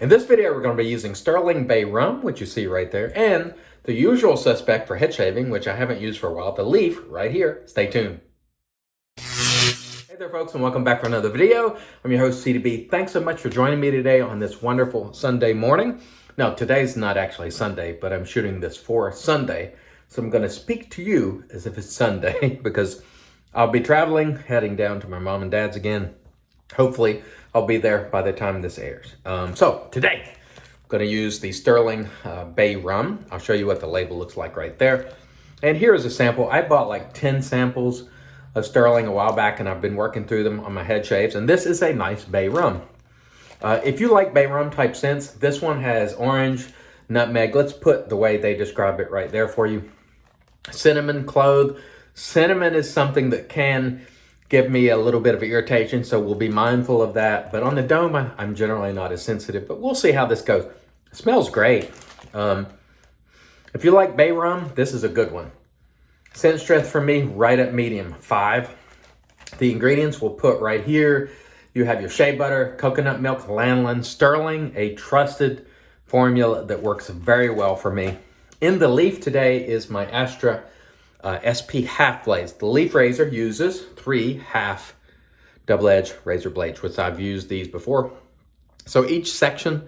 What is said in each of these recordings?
In this video, we're going to be using Stirling Bay Rum, which you see right there, and the usual suspect for head shaving, which I haven't used for a while, the leaf right here. Stay tuned. Hey there, folks, and welcome back for another video. I'm your host, CDB. Thanks so much for joining me today on this wonderful Sunday morning. Now, today's not actually Sunday, but I'm shooting this for Sunday, so I'm going to speak to you as if it's Sunday because I'll be traveling, heading down to my mom and dad's again. Hopefully, I'll be there by the time this airs. So today, I'm going to use the Stirling Bay Rum. I'll show you what the label looks like right there. And here is a sample. I bought like 10 samples of Stirling a while back, and I've been working through them on my head shaves. And this is a nice Bay Rum. If you like Bay Rum type scents, this one has orange, nutmeg. Let's put the way they describe it right there for you. Cinnamon, clove. Cinnamon is something that can give me a little bit of irritation, so we'll be mindful of that. But on the dome, I'm generally not as sensitive, but we'll see how this goes. It smells great. If you like Bay Rum, this is a good one. Scent strength for me, right at medium, 5. The ingredients we'll put right here. You have your shea butter, coconut milk, lanolin, Stirling, a trusted formula that works very well for me. In the leaf today is my Astra SP half blades. The leaf razor uses 3 half double-edged razor blades, which I've used these before. So each section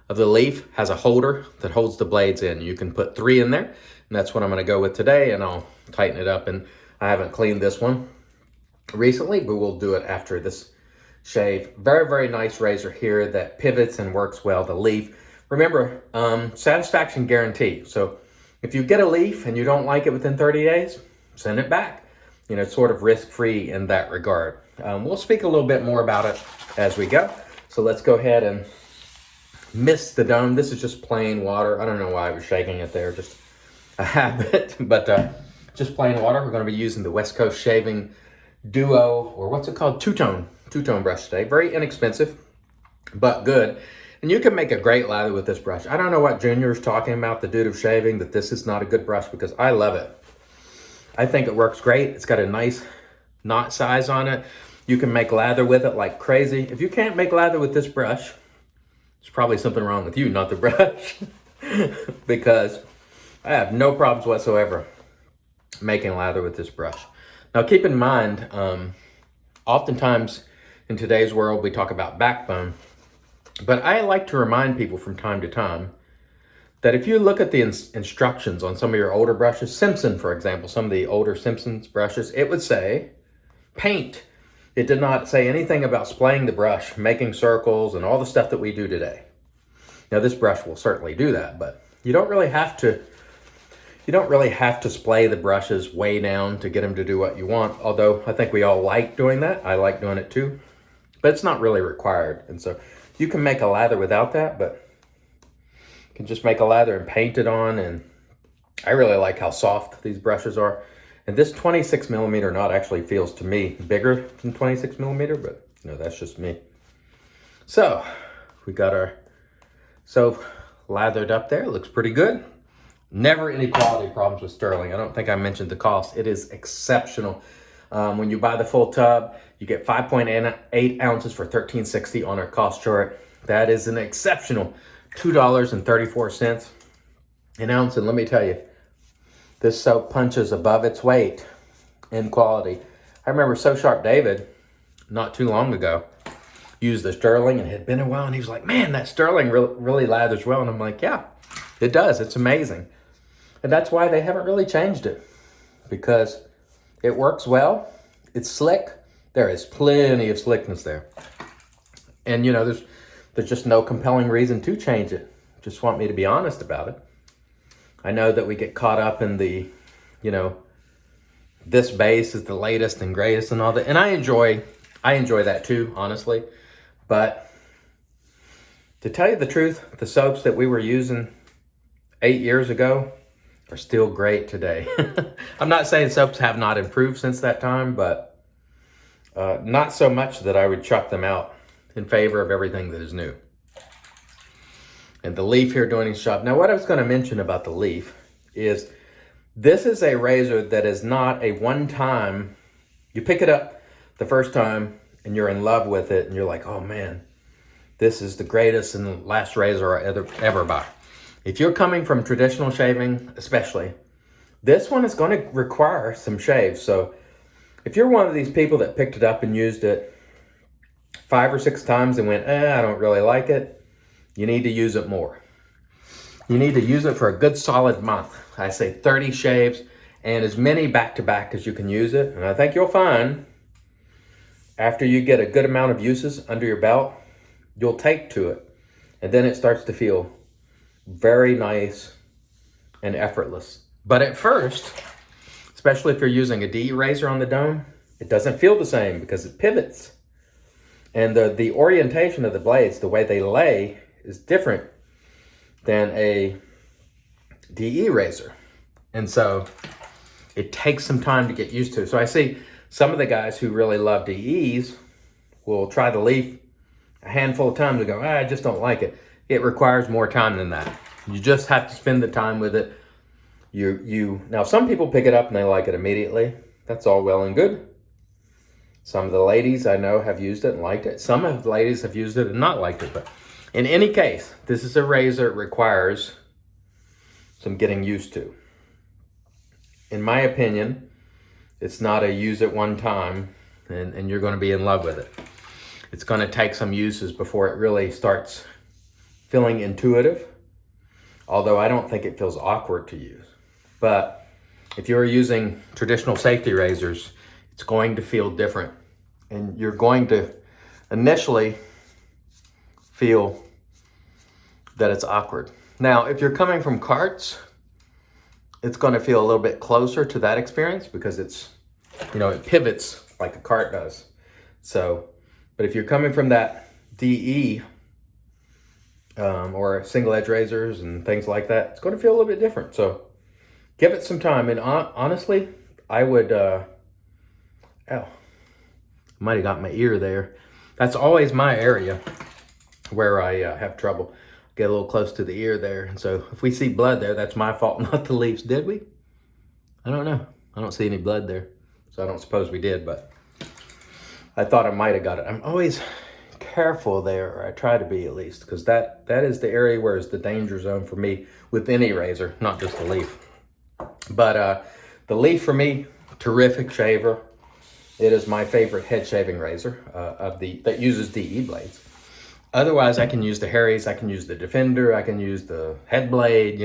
of the leaf has a holder that holds the blades in. You can put 3 in there, and that's what I'm going to go with today, and I'll tighten it up. And I haven't cleaned this one recently, but we'll do it after this shave. Very, very nice razor here that pivots and works well. The leaf, remember, satisfaction guarantee. So if you get a leaf and you don't like it within 30 days, send it back. You know, it's sort of risk-free in that regard. We'll speak a little bit more about it as we go. So let's go ahead and mist the dome. This is just plain water. I don't know why I was shaking it there, just a habit, but just plain water. We're going to be using the West Coast Shaving Duo, or what's it called? Two-tone brush today. Very inexpensive, but good. And you can make a great lather with this brush. I don't know what Junior's talking about, the dude of shaving, that this is not a good brush, because I love it. I think it works great. It's got a nice knot size on it. You can make lather with it like crazy. If you can't make lather with this brush, there's probably something wrong with you, not the brush. Because I have no problems whatsoever making lather with this brush. Now keep in mind, oftentimes in today's world, we talk about backbone. But I like to remind people from time to time that if you look at the instructions on some of your older brushes, Simpson, for example, some of the older Simpsons brushes, it would say paint. It did not say anything about splaying the brush, making circles, and all the stuff that we do today. Now, this brush will certainly do that, but you don't really have to splay the brushes way down to get them to do what you want, although I think we all like doing that. I like doing it too, but it's not really required. And so you can make a lather without that, but you can just make a lather and paint it on. And I really like how soft these brushes are. And this 26 millimeter knot actually feels to me bigger than 26 millimeter, but you know, that's just me. So we got our soap lathered up there. It looks pretty good. Never any quality problems with Stirling. I don't think I mentioned the cost. It is exceptional. When you buy the full tub, you get 5.8 ounces for $13.60 on our cost chart. That is an exceptional $2.34 an ounce. And let me tell you, this soap punches above its weight in quality. I remember So Sharp David, not too long ago, used the Stirling, and it had been a while, and he was like, man, that Stirling really lathers well. And I'm like, yeah, it does. It's amazing. And that's why they haven't really changed it, because it works well. It's slick. There is plenty of slickness there. And, you know, there's just no compelling reason to change it. Just want me to be honest about it. I know that we get caught up in the, you know, this base is the latest and greatest and all that. And I enjoy that too, honestly. But to tell you the truth, the soaps that we were using 8 years ago are still great today. I'm not saying soaps have not improved since that time, but not so much that I would chuck them out in favor of everything that is new. And the leaf here doing its job. Now, what I was going to mention about the leaf is this is a razor that is not a one-time, you pick it up the first time and you're in love with it and you're like, oh man, this is the greatest and the last razor I ever buy. If you're coming from traditional shaving, especially, this one is going to require some shave. So if you're one of these people that picked it up and used it 5 or 6 times and went, I don't really like it, you need to use it more. You need to use it for a good solid month. I say 30 shaves and as many back-to-back as you can use it. And I think you'll find after you get a good amount of uses under your belt, you'll take to it. And then it starts to feel very nice and effortless. But at first, especially if you're using a DE razor on the dome, it doesn't feel the same because it pivots. And the orientation of the blades, the way they lay, is different than a DE razor. And so it takes some time to get used to. So I see some of the guys who really love DEs will try the leaf a handful of times and go, I just don't like it. It requires more time than that. You just have to spend the time with it. Now some people pick it up and they like it immediately. That's all well and good. Some of the ladies I know have used it and liked it. Some of the ladies have used it and not liked it. But in any case, this is a razor that requires some getting used to. In my opinion, it's not a use it one time and you're going to be in love with it. It's going to take some uses before it really starts feeling intuitive. Although I don't think it feels awkward to use. But if you're using traditional safety razors, it's going to feel different. And you're going to initially feel that it's awkward. Now, if you're coming from carts, it's going to feel a little bit closer to that experience because it's, it pivots like a cart does. So, but if you're coming from that DE or single edge razors and things like that, it's going to feel a little bit different. So give it some time. And honestly, I would, might have got my ear there. That's always my area where I have trouble. Get a little close to the ear there. And so if we see blood there, that's my fault, not the leaf's. Did we? I don't know. I don't see any blood there. So I don't suppose we did, but I thought I might have got it. I'm always careful there, or I try to be at least, because that is the area where it's the danger zone for me with any razor, not just the leaf. But the leaf for me, terrific shaver. It is my favorite head shaving razor that uses DE blades. Otherwise, I can use the Harry's, I can use the Defender, I can use the head blade,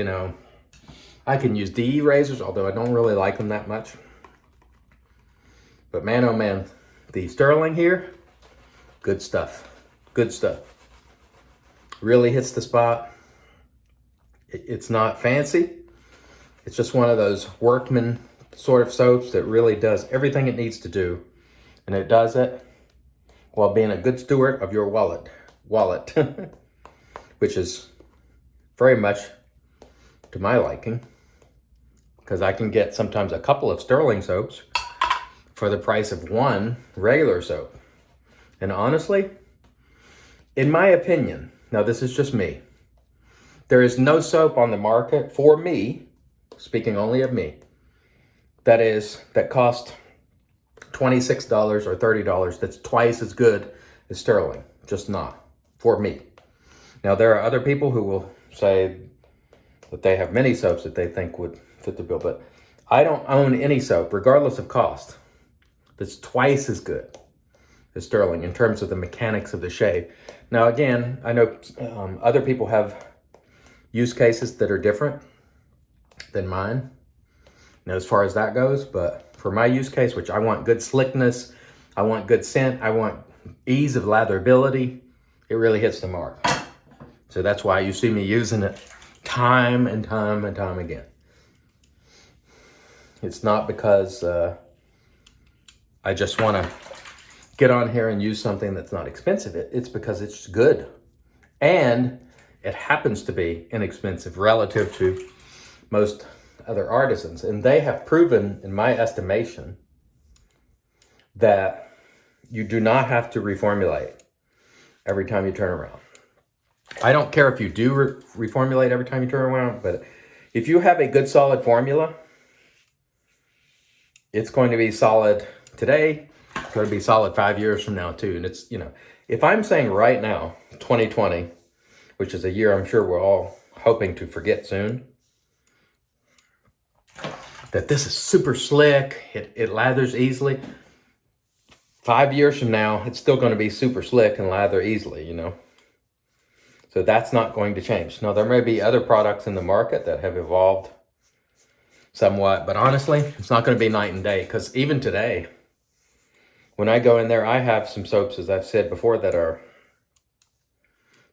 I can use DE razors, although I don't really like them that much. But man, oh man, the Stirling here, good stuff, good stuff. Really hits the spot. It's not fancy. It's just one of those workman sort of soaps that really does everything it needs to do. And it does it while being a good steward of your wallet, which is very much to my liking, because I can get sometimes a couple of Stirling soaps for the price of one regular soap. And honestly, in my opinion, now this is just me, there is no soap on the market for me, speaking only of me, that cost $26 or $30 that's twice as good as Stirling. Just not for me. Now there are other people who will say that they have many soaps that they think would fit the bill, but I don't own any soap, regardless of cost, that's twice as good as Stirling in terms of the mechanics of the shave. Now again, I know other people have use cases that are different than mine, as far as that goes, but for my use case, which I want good slickness, I want good scent, I want ease of latherability, it really hits the mark. So that's why you see me using it time and time and time again. It's not because I just want to get on here and use something that's not expensive. It's because it's good. And it happens to be inexpensive relative to most other artisans. And they have proven, in my estimation, that you do not have to reformulate every time you turn around. I don't care if you do reformulate every time you turn around, but if you have a good solid formula, it's going to be solid today. It's going to be solid 5 years from now too. And it's, If I'm saying right now, 2020, which is a year I'm sure we're all hoping to forget soon, that this is super slick, it lathers easily. 5 years from now, it's still going to be super slick and lather easily, you know. So that's not going to change. Now, there may be other products in the market that have evolved somewhat, but honestly, it's not going to be night and day, because even today, when I go in there, I have some soaps, as I've said before, that are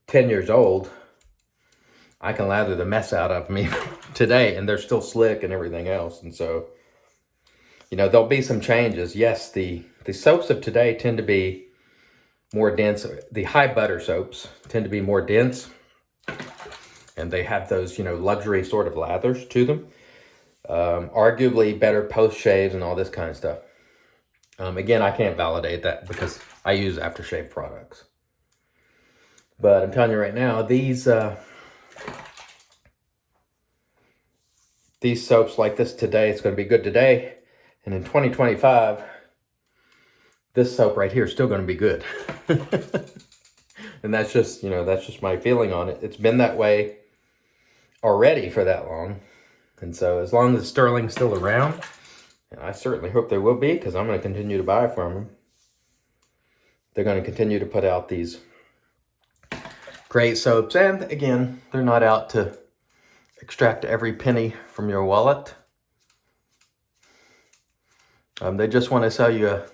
10 years old. I can lather the mess out of me today, and they're still slick and everything else. And so, you know, there'll be some changes. Yes, the soaps of today tend to be more dense. The high butter soaps tend to be more dense, and they have those, you know, luxury sort of lathers to them. Arguably better post shaves and all this kind of stuff. Again, I can't validate that because I use aftershave products. But I'm telling you right now, these soaps like this today, it's going to be good today. And in 2025, this soap right here is still going to be good. And that's just, you know, that's just my feeling on it. It's been that way already for that long. And so as long as Stirling's still around, and I certainly hope they will be, because I'm going to continue to buy from them, they're going to continue to put out these great soaps. And again, they're not out to extract every penny from your wallet. They just want to sell you a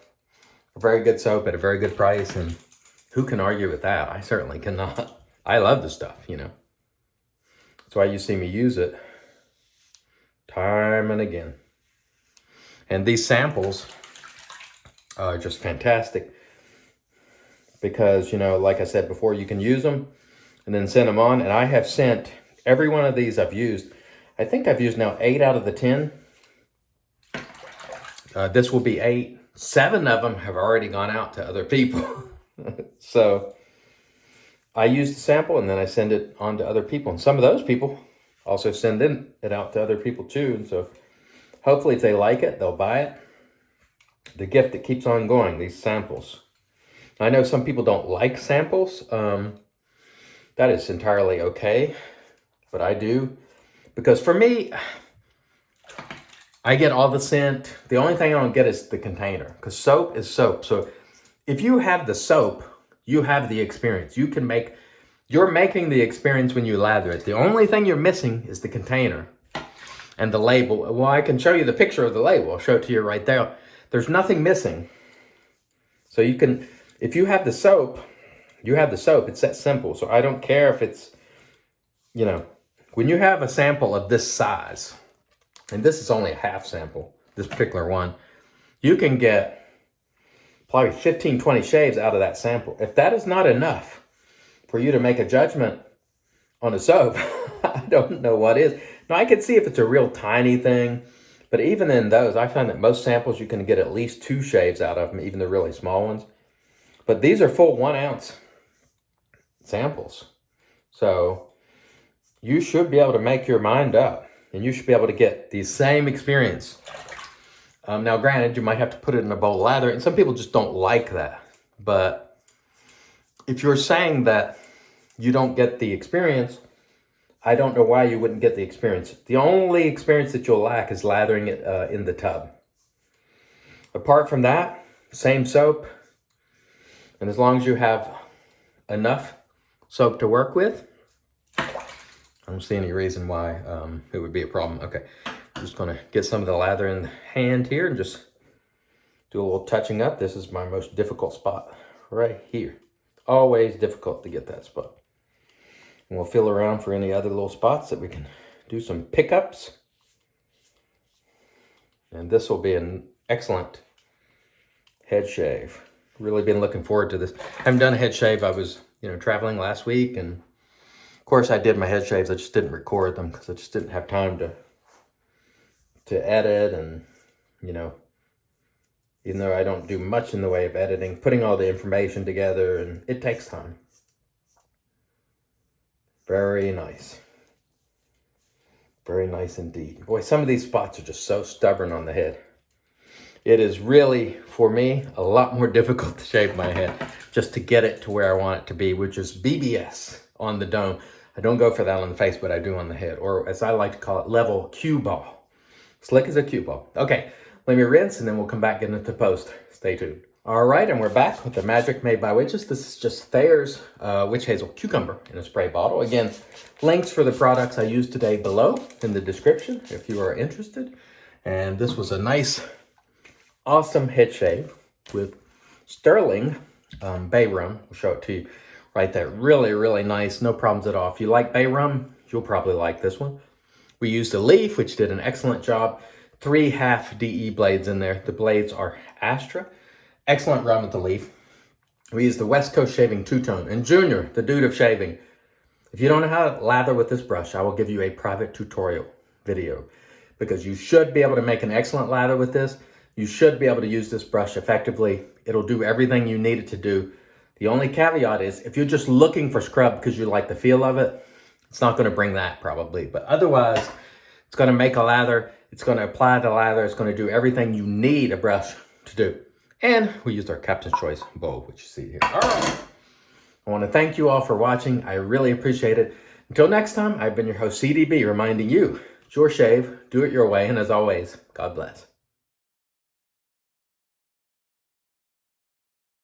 very good soap at a very good price, and who can argue with that? I certainly cannot. I love the stuff, you know. That's why you see me use it time and again. And these samples are just fantastic because, you know, like I said before, you can use them and then send them on. And I have sent every one of these I've used. I think I've used now 8 out of the 10. This will be 8. 7 of them have already gone out to other people. So I use the sample and then I send it on to other people. And some of those people also send it out to other people too. And so hopefully if they like it, they'll buy it. The gift that keeps on going, these samples. I know some people don't like samples. That is entirely okay. But I do. Because for me, I get all the scent. The only thing I don't get is the container. Because soap is soap. So if you have the soap, you have the experience. You're making the experience when you lather it. The only thing you're missing is the container and the label. Well, I can show you the picture of the label. I'll show it to you right there. There's nothing missing. So you can, if you have the soap, you have the soap. It's that simple. So I don't care if it's, you know, when you have a sample of this size, and this is only a half sample, this particular one, you can get probably 15, 20 shaves out of that sample. If that is not enough for you to make a judgment on a soap, I don't know what is. Now, I can see if it's a real tiny thing, but even in those, I find that most samples you can get at least 2 shaves out of them, even the really small ones. But these are full 1 ounce samples. So you should be able to make your mind up, and you should be able to get the same experience. Now, granted, you might have to put it in a bowl of lather, and some people just don't like that. But if you're saying that you don't get the experience, I don't know why you wouldn't get the experience. The only experience that you'll lack is lathering it in the tub. Apart from that, same soap. And as long as you have enough soap to work with, I don't see any reason why it would be a problem. Okay, I'm just going to get some of the lather in the hand here and just do a little touching up. This is my most difficult spot right here. Always difficult to get that spot. And we'll feel around for any other little spots that we can do some pickups. And this will be an excellent head shave. Really been looking forward to this. I haven't done a head shave. I was, you know, traveling last week, and of course I did my head shaves. I just didn't record them because I just didn't have time to edit, and, you know, even though I don't do much in the way of editing, putting all the information together, and it takes time. Very nice. Very nice indeed. Boy, some of these spots are just so stubborn on the head. It is really, for me, a lot more difficult to shave my head. just to get it to where I want it to be, which is BBS on the dome. I don't go for that on the face, but I do on the head, or as I like to call it, level cue ball. Slick as a cue ball. Okay, let me rinse and then we'll come back and get into post. Stay tuned. All right, and we're back with the Magic Made by Witches. This is just Thayer's Witch Hazel Cucumber in a spray bottle. Again, links for the products I used today below in the description if you are interested. And this was a nice, awesome head shave with Stirling Bay Rum. We'll show it to you right there. Really, really nice. No problems at all. If you like Bay Rum, you'll probably like this one. We used a leaf, which did an excellent job. 3 half DE blades in there. The blades are Astra. Excellent rum with the leaf. We used the West Coast Shaving Two-Tone. And Junior, the dude of shaving, if you don't know how to lather with this brush, I will give you a private tutorial video because you should be able to make an excellent lather with this. You should be able to use this brush effectively. It'll do everything you need it to do. The only caveat is if you're just looking for scrub because you like the feel of it, it's not going to bring that probably. But otherwise, it's going to make a lather. It's going to apply the lather. It's going to do everything you need a brush to do. And we used our Captain's Choice bowl, which you see here. All right. I want to thank you all for watching. I really appreciate it. Until next time, I've been your host, CDB, reminding you, it's your shave, do it your way, and as always, God bless.